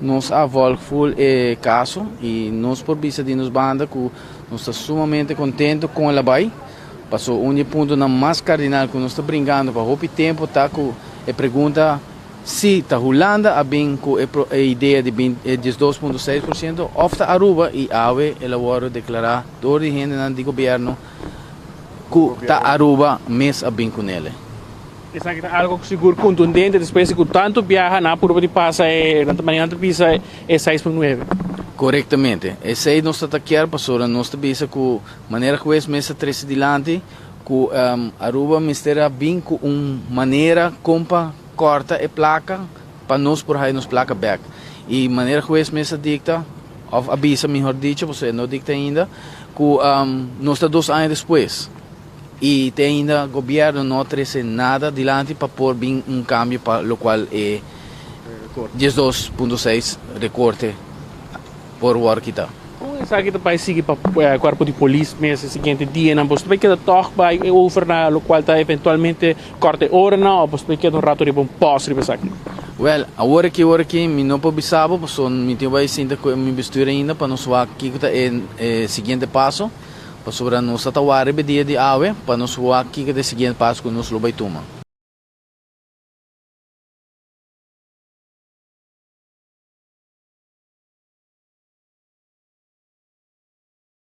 nós avó full é caso e nós por vista de nos banda que nós está sumamente contente com ela vai. Passou um ponto na mais cardinal que nós está brincando para o tempo tá com a pergunta se está rolando a bem com a ideia de 12,6% ou está Aruba e ave ela vai declarar toda a gente do governo que está Aruba mês a bem com ele. Isso é algo seguro contundente, depois que tanto viaja na por onde passa na manhã de pisa é 6,9. Corretamente. Esse aí nós está aqui para nós está que maneira que esse mês três adiante que Aruba mistério bem com maneira compa corta e placa para nós por aí nos placa back e maneira que esse mês dicta ou avisa melhor dito você não dicta ainda que nós está 2 anos depois. E tem ainda o governo não traz nada adiante para pôr bem cambio para o qual é 12,6 recorte por o que está. Como é que vai seguir para o corpo de polícia mesmo seguinte dia não você vai que toque vai over na o qual está eventualmente corte hora não ou você vai que rato de bom posse de aqui. Well, agora que me não pode saber, porque me tem vai sentar com me vestir ainda para nos ver que é seguinte passo. Para sobre nós atuar dia de ave para nos voar aqui que é o seguinte passo que nós lo vai tomar.